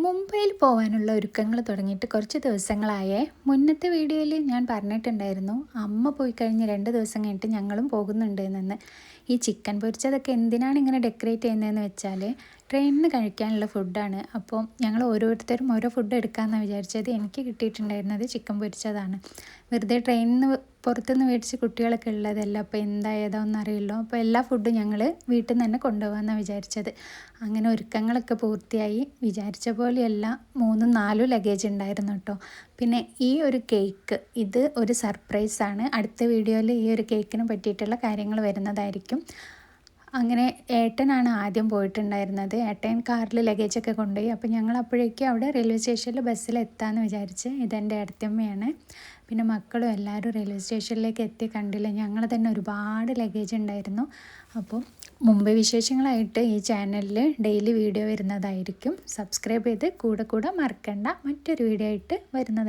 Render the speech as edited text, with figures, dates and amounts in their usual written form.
മുംബൈയിൽ പോകാനുള്ള ഒരുക്കങ്ങൾ തുടങ്ങിയിട്ട് കുറച്ച് ദിവസങ്ങളായേ. മുന്നത്തെ വീഡിയോയിൽ ഞാൻ പറഞ്ഞിട്ടുണ്ടായിരുന്നു അമ്മ പോയി കഴിഞ്ഞ് 2 ദിവസം കഴിഞ്ഞിട്ട് ഞങ്ങളും പോകുന്നുണ്ട് എന്ന്. ഈ ചിക്കൻ പൊരിച്ചതൊക്കെ എന്തിനാണ് ഇങ്ങനെ ഡെക്കറേറ്റ് ചെയ്യുന്നതെന്ന് വെച്ചാൽ ട്രെയിനിൽ നിന്ന് കഴിക്കാനുള്ള ഫുഡാണ്. അപ്പോൾ ഞങ്ങൾ ഓരോരുത്തരും ഓരോ ഫുഡ് എടുക്കാമെന്നാണ് വിചാരിച്ചത്. എനിക്ക് കിട്ടിയിട്ടുണ്ടായിരുന്നത് ചിക്കൻ പൊരിച്ചതാണ്. വെറുതെ ട്രെയിനിൽ നിന്ന് പുറത്തുനിന്ന് മേടിച്ച് കുട്ടികളൊക്കെ ഉള്ളതല്ല, അപ്പോൾ എന്തായതാണെന്ന് അറിയില്ലോ. അപ്പോൾ എല്ലാ ഫുഡും ഞങ്ങൾ വീട്ടിൽ നിന്ന് തന്നെ കൊണ്ടുപോകാമെന്നാണ് വിചാരിച്ചത്. അങ്ങനെ ഒരുക്കങ്ങളൊക്കെ പൂർത്തിയായി. വിചാരിച്ച പോലെയല്ല, 3-4 ലഗേജ് ഉണ്ടായിരുന്നു കേട്ടോ. പിന്നെ ഈ ഒരു കേക്ക്, ഇത് ഒരു സർപ്രൈസാണ്. അടുത്ത വീഡിയോയിൽ ഈ ഒരു കേക്കിനെ പറ്റിയിട്ടുള്ള കാര്യങ്ങൾ വരുന്നതായിരിക്കും. അങ്ങനെ ഏട്ടനാണ് ആദ്യം പോയിട്ടുണ്ടായിരുന്നത്. ഏട്ടൻ കാറിൽ ലഗേജൊക്കെ കൊണ്ടുപോയി. അപ്പോൾ ഞങ്ങൾ അപ്പോഴേക്കും അവിടെ റെയിൽവേ സ്റ്റേഷനിൽ ബസ്സിലെത്താമെന്ന് വിചാരിച്ച്. ഇതെൻ്റെ അടുത്തമ്മയാണ്. പിന്നെ മക്കളും എല്ലാവരും റെയിൽവേ സ്റ്റേഷനിലേക്ക് എത്തി. കണ്ടില്ല, ഞങ്ങൾ തന്നെ ഒരുപാട് ലഗേജ് ഉണ്ടായിരുന്നു. അപ്പോൾ മുംബൈ വിശേഷങ്ങളായിട്ട് ഈ ചാനലിൽ ഡെയിലി വീഡിയോ വരുന്നതായിരിക്കും. സബ്സ്ക്രൈബ് ചെയ്ത് കൂടെ മറക്കണ്ട. മറ്റൊരു വീഡിയോ ആയിട്ട് വരുന്നതായിരിക്കും.